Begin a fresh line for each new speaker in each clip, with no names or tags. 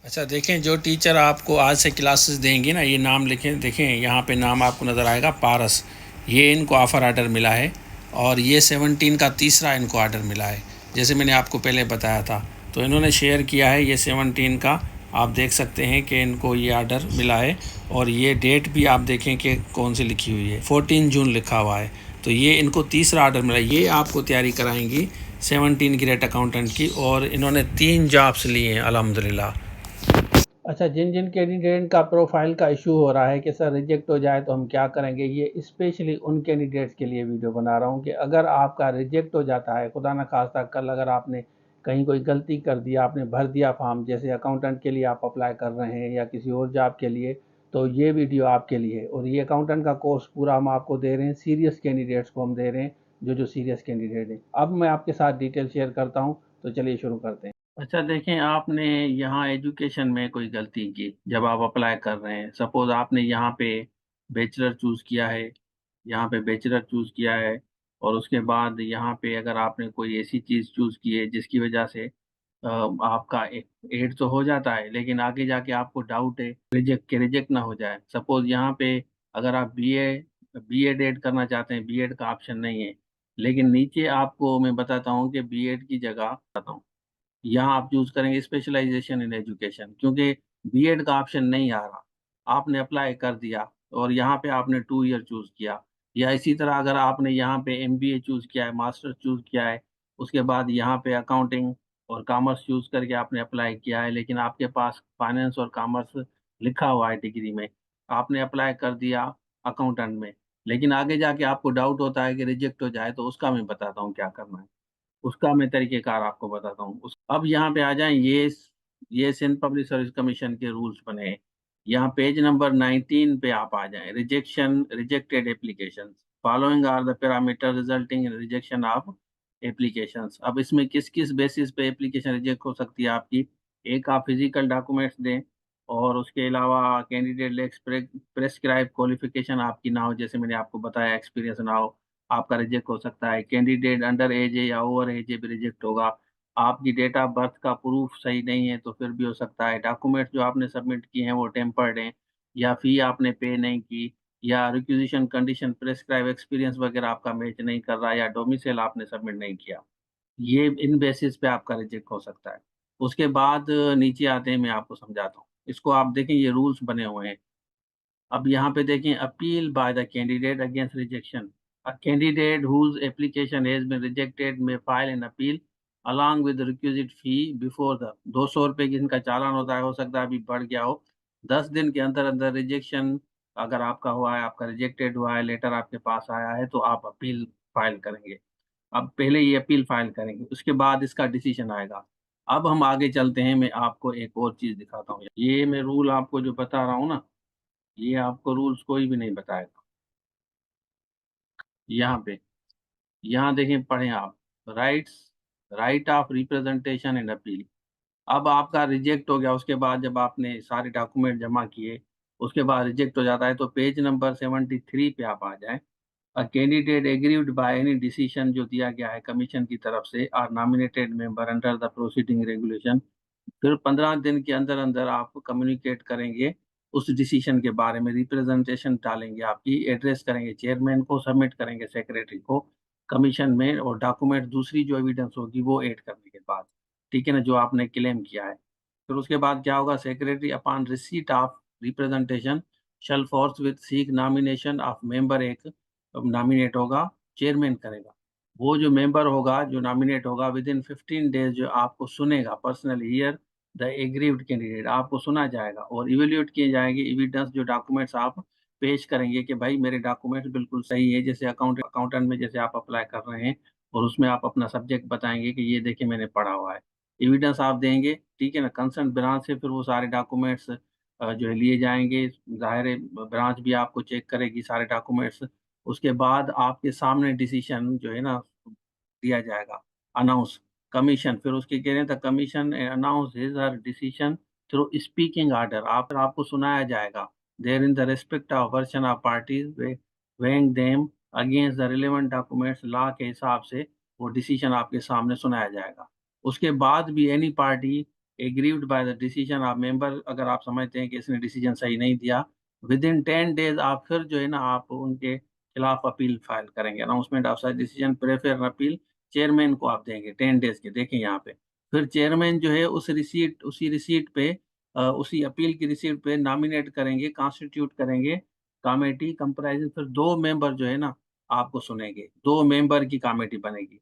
अच्छा देखें, जो टीचर आपको आज से क्लासेस देंगे ना, ये नाम लिखें। देखें यहाँ पे नाम आपको नज़र आएगा, पारस। ये इनको ऑफ़र आर्डर मिला है और ये 17 का तीसरा इनको आर्डर मिला है, जैसे मैंने आपको पहले बताया था। तो इन्होंने शेयर किया है ये 17 का। आप देख सकते हैं कि इनको ये आर्डर मिला है और ये डेट भी आप देखें कि कौन सी लिखी हुई है, 14 जून लिखा हुआ है। तो ये इनको तीसरा आर्डर मिला। ये आपको तैयारी कराएंगी 17 ग्रेड अकाउंटेंट की, और इन्होंने 3 जॉब्स लिए हैं अल्हम्दुलिल्लाह। अच्छा, जिन जिन कैंडिडेट का प्रोफाइल का इशू हो रहा है कि सर रिजेक्ट हो जाए तो हम क्या करेंगे, ये स्पेशली उन कैंडिडेट्स के लिए वीडियो बना रहा हूँ कि अगर आपका रिजेक्ट हो जाता है, खुदा न खास्ता कल अगर आपने कहीं कोई गलती कर दिया, आपने भर दिया फॉर्म, जैसे अकाउंटेंट के लिए आप अप्लाई कर रहे हैं या किसी और जॉब के लिए, तो ये वीडियो आपके लिए है। और ये अकाउंटेंट का कोर्स पूरा हम आपको दे रहे हैं, सीरियस कैंडिडेट्स को हम दे रहे हैं, जो सीरियस कैंडिडेट हैं। अब मैं आपके साथ डिटेल शेयर करता हूँ, तो चलिए शुरू करते हैं। अच्छा देखें, आपने यहाँ एजुकेशन में कोई गलती की जब आप अप्लाई कर रहे हैं। सपोज आपने यहाँ पे बैचलर चूज़ किया है, यहाँ पे बैचलर चूज़ किया है, और उसके बाद यहाँ पे अगर आपने कोई ऐसी चीज़ चूज़ की है जिसकी वजह से आपका एड तो हो जाता है, लेकिन आगे जाके आपको डाउट है रिजेक्ट ना हो जाए। सपोज यहाँ पे अगर आप बीएड ऐड करना चाहते हैं, बीएड का ऑप्शन नहीं है, लेकिन नीचे आपको मैं बताता हूँ कि बीएड की जगह बताता हूँ, यहाँ आप चूज़ करेंगे स्पेशलाइजेशन इन एजुकेशन, क्योंकि बीएड का ऑप्शन नहीं आ रहा। आपने अप्लाई कर दिया और यहाँ पे आपने 2 ईयर चूज़ किया, या इसी तरह अगर आपने यहाँ पे एमबीए चूज़ किया है, मास्टर्स चूज़ किया है, उसके बाद यहाँ पे अकाउंटिंग और कॉमर्स चूज़ करके आपने अप्लाई किया है, लेकिन आपके पास फाइनेंस और कॉमर्स लिखा हुआ है डिग्री में, आपने अप्लाई कर दिया अकाउंटेंट में, लेकिन आगे जाके आपको डाउट होता है कि रिजेक्ट हो जाए, तो उसका मैं बताता हूँ क्या करना है। उसका मैं तरीक़ेकार आपको बताता हूँ। उस अब यहाँ पे आ जाएँ, ये सिंध पब्लिक सर्विस कमीशन के रूल्स बने हैं। यहाँ पेज नंबर 19 पे आप आ जाएँ, rejected applications, following are the parameter resulting in rejection of applications. अब इसमें किस-किस बेसिस पे एप्लीकेशन रिजेक्ट हो सकती है आपकी। एक, आप फिज़िकल डॉक्यूमेंट्स दें, और उसके अलावा कैंडिडेट लैक्स प्रेस्क्राइब्ड क्वालिफ़िकेशन आपकी ना हो, जैसे मैंने आपको बताया एक्सपीरियंस ना हो, आपका रिजेक्ट हो सकता है। कैंडिडेट अंडर एज है या ओवर एज है भी रिजेक्ट होगा। आपकी डेट ऑफ बर्थ का प्रूफ सही नहीं है तो फिर भी हो सकता है। डॉक्यूमेंट जो आपने सबमिट किए हैं वो टेम्पर्ड हैं, या फ़ी आपने पे नहीं की, या रिक्विजिशन कंडीशन प्रेस्क्राइब एक्सपीरियंस वगैरह आपका मैच नहीं कर रहा, या डोमिसाइल आपने सबमिट नहीं किया। ये इन बेसिस पे आपका रिजेक्ट हो सकता है। उसके बाद नीचे आते हैं, मैं आपको समझाता हूँ। इसको आप देखें, ये रूल्स बने हुए हैं। अब यहाँ पे देखें, appeal by the candidate against rejection. A candidate whose application has been rejected may file an appeal along with requisite fee before the, 200 रुपए की इनका चालान होता है, हो सकता है अभी बढ़ गया हो। 10 दिन के अंदर अंदर रिजेक्शन अगर आपका हुआ है, आपका रिजेक्टेड हुआ है, लेटर आपके पास आया है, तो आप अपील फाइल करेंगे। अब पहले ये अपील फाइल करेंगे, उसके बाद इसका डिसीजन आएगा। अब हम आगे चलते हैं, मैं आपको एक और चीज़ दिखाता हूँ। ये मैं रूल आपको जो बता रहा हूँ ना, ये आपको रूल्स कोई भी नहीं बताएगा। यहाँ पे, यहाँ देखें, पढ़ें आप, rights, right of representation and appeal. अब आपका रिजेक्ट हो गया, उसके बाद जब आपने सारे डॉक्यूमेंट जमा किए, उसके बाद रिजेक्ट हो जाता है, तो पेज नंबर 73 पे आप आ जाएँ। A candidate aggrieved by any decision जो दिया गया है कमीशन की तरफ से, or nominated member under the proceeding regulation. फिर 15 दिन के अंदर-अंदर आप कम्युनिकेट करेंगे उस डिसीजन के बारे में, रिप्रेजेंटेशन डालेंगे, आपकी एड्रेस करेंगे, चेयरमैन को सबमिट करेंगे, सेक्रेटरी को, कमीशन में, और डॉक्यूमेंट दूसरी जो एविडेंस होगी वो ऐड करने के बाद, ठीक है ना, जो आपने क्लेम किया है। फिर उसके बाद क्या होगा, secretary upon receipt of representation shall forthwith seek nomination of member, एक नॉमिनेट होगा, चेयरमैन करेगा। वो जो मेंबर होगा, जो नॉमिनेट होगा, विदिन 15 डेज़ जो आपको सुनेगा, personally here the aggrieved candidate, आपको सुना जाएगा और इवैल्यूएट किए जाएँगे एविडेंस, जो डॉक्यूमेंट्स आप पेश करेंगे कि भाई मेरे डॉक्यूमेंट्स बिल्कुल सही है। जैसे अकाउंटेंट में जैसे आप अप्लाई कर रहे हैं, और उसमें आप अपना सब्जेक्ट बताएँगे कि ये देखिए मैंने पढ़ा हुआ है। एविडेंस आप देंगे, ठीक है ना? कंसर्न ब्रांच से फिर वो सारे डॉक्यूमेंट्स जो है लिए जाएँगे। ज़ाहिर है ब्रांच भी आपको चेक करेगी सारे डॉक्यूमेंट्स। उसके बाद आपके सामने डिसीजन जो है ना दिया जाएगा, अनाउंस, कमीशन, फिर उसके कह रहे हैं the commission announce his her decision through speaking order, आप आपको सुनाया जाएगा। There in the respect of version of parties weighing them against the relevant documents, law के हिसाब से वो डिसीजन आपके सामने सुनाया जाएगा। उसके बाद भी any party aggrieved by the decision of member, अगर आप समझते हैं कि इसने डिसीजन सही नहीं दिया, विद इन 10 डेज आप फिर जो है ना आप उनके खिलाफ अपील फाइल करेंगे। Announcement of such decision prefer appeal chairman को आप देंगे 10 डेज के। देखें यहाँ पे, फिर चेयरमैन जो है उसी रिसीट पे उसी अपील की रिसीट पे नॉमिनेट करेंगे, कॉन्स्टिट्यूट करेंगे कमेटी कंप्राइजिंग, फिर 2 मेंबर जो है ना आपको सुनेंगे, 2 मेंबर की कमेटी बनेगी।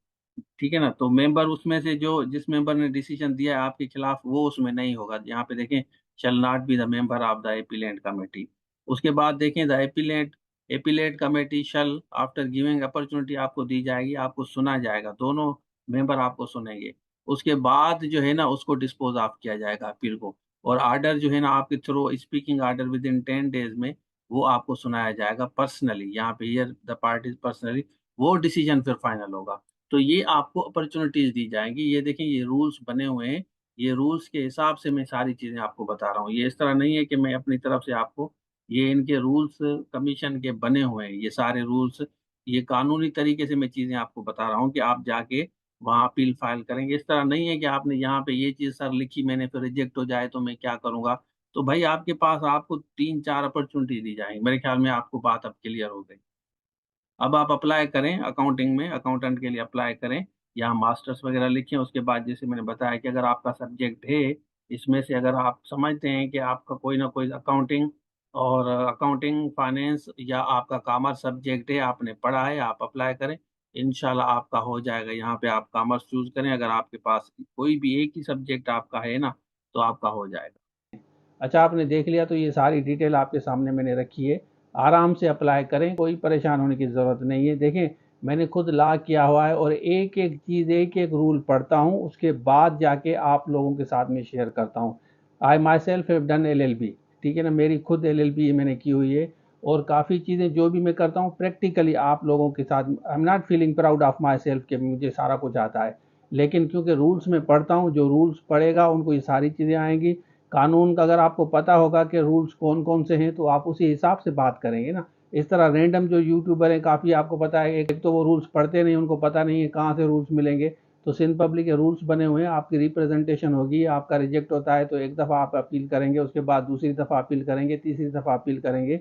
ठीक है ना, तो मेंबर उसमें से जो जिस मेंबर ने डिसीजन दिया है आपके खिलाफ वो उसमें नहीं होगा। यहाँ पे देखें, shall not be the member of the appellant committee. उसके बाद देखें, the appellate committee shall after giving opportunity, आपको दी जाएगी, आपको सुना जाएगा, दोनों मेंबर आपको सुनेंगे। उसके बाद जो है ना उसको डिस्पोज ऑफ किया जाएगा अपील को, और आर्डर जो है ना आपके through speaking order with in 10 days में वो आपको सुनाया जाएगा पर्सनली। यहाँ पे हियर द पार्टीज पर्सनली, वो डिसीजन फिर फाइनल होगा। तो ये आपको अपॉर्चुनिटीज दी जाएंगी। ये देखें, ये रूल्स बने हुए हैं, ये रूल्स के हिसाब से मैं सारी चीजें आपको बता रहा हूँ। ये इस तरह नहीं है कि मैं अपनी तरफ से आपको, ये इनके रूल्स कमीशन के बने हुए हैं ये सारे रूल्स। ये कानूनी तरीके से मैं चीजें आपको बता रहा हूँ कि आप जाके वहाँ अपील फाइल करेंगे। इस तरह नहीं है कि आपने यहाँ पे ये चीज सर लिखी मैंने, फिर रिजेक्ट हो जाए तो मैं क्या करूंगा। तो भाई आपके पास आपको 3-4 अपॉर्चुनिटी दी जाएंगी। मेरे ख्याल में आपको बात अब क्लियर हो गई। अब आप अप्लाई करें अकाउंटिंग में, अकाउंटेंट के लिए अप्लाई करें, यहाँ मास्टर्स वगैरह लिखें। उसके बाद जैसे मैंने बताया कि अगर आपका सब्जेक्ट है इसमें से, अगर आप समझते हैं कि आपका कोई ना कोई अकाउंटिंग और अकाउंटिंग फाइनेंस या आपका कॉमर्स सब्जेक्ट है, आपने पढ़ा है, आप अप्लाई करें, इंशाल्लाह आपका हो जाएगा। यहाँ पे आप कॉमर्स चूज करें, अगर आपके पास कोई भी एक ही सब्जेक्ट आपका है ना तो आपका हो जाएगा। अच्छा, आपने देख लिया, तो ये सारी डिटेल आपके सामने मैंने रखी है। आराम से अप्लाई करें, कोई परेशान होने की ज़रूरत नहीं है। देखें, मैंने खुद लॉ किया हुआ है और एक एक चीज़, एक एक रूल पढ़ता हूँ, उसके बाद जाके आप लोगों के साथ में शेयर करता हूँ। I myself have done LLB, ठीक है ना, मेरी खुद LLB मैंने की हुई है। और काफ़ी चीज़ें जो भी मैं करता हूँ प्रैक्टिकली आप लोगों के साथ, I am not feeling proud of my self कि मुझे सारा कुछ आता है, लेकिन क्योंकि रूल्स में पढ़ता हूँ, जो रूल्स पढ़ेगा उनको ये सारी चीज़ें आएंगी। कानून का अगर आपको पता होगा कि रूल्स कौन कौन से हैं तो आप उसी हिसाब से बात करेंगे ना। इस तरह रैंडम जो यूट्यूबर हैं, काफ़ी आपको पता है, एक तो वो रूल्स पढ़ते नहीं, उनको पता नहीं है कहाँ से रूल्स मिलेंगे। तो सिंध पब्लिक के रूल्स बने हुए हैं, आपकी रिप्रेजेंटेशन होगी, आपका रिजेक्ट होता है तो एक दफ़ा आप अपील करेंगे, उसके बाद दूसरी दफ़ा अपील करेंगे, तीसरी दफ़ा अपील करेंगे।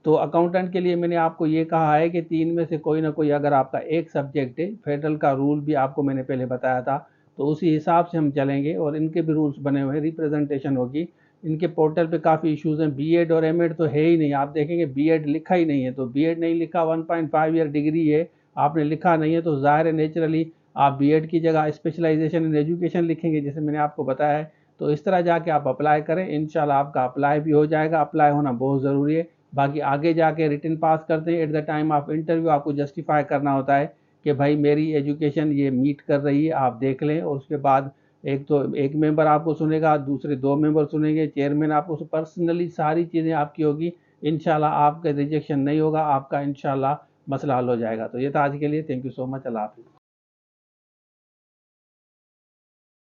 तो अकाउंटेंट के लिए मैंने आपको ये कहा है कि 3 में से कोई ना कोई अगर आपका एक सब्जेक्ट है, फेडरल का रूल भी आपको मैंने पहले बताया था, तो उसी हिसाब से हम चलेंगे। और इनके भी रूल्स बने हुए हैं, रिप्रेजेंटेशन होगी। इनके पोर्टल पे काफ़ी इश्यूज़ हैं, बीएड और एमएड तो है ही नहीं, आप देखेंगे बीएड लिखा ही नहीं है। तो बीएड नहीं लिखा, 1.5 ईयर डिग्री है, आपने लिखा नहीं है, तो ज़ाहिर है नेचुरली आप बीएड की जगह स्पेशलाइजेशन इन एजुकेशन लिखेंगे, जैसे मैंने आपको बताया है। तो इस तरह जाके आप अप्लाई करें, इंशाल्लाह आपका अप्लाई भी हो जाएगा। अप्लाई होना बहुत ज़रूरी है। बाकी आगे जाके रिटन पास करते हैं, at the time of interview आपको जस्टिफाई करना होता है कि भाई मेरी एजुकेशन ये मीट कर रही है, आप देख लें। और उसके बाद एक तो एक मेंबर आपको सुनेगा, दूसरे 2 मेंबर सुनेंगे, चेयरमैन आपको पर्सनली सारी चीज़ें आपकी होगी। इंशाल्लाह आपका रिजेक्शन नहीं होगा, आपका इंशाल्लाह मसला हल हो जाएगा। तो ये था आज के लिए, थैंक यू सो मच, अल्लाह हाफिज़।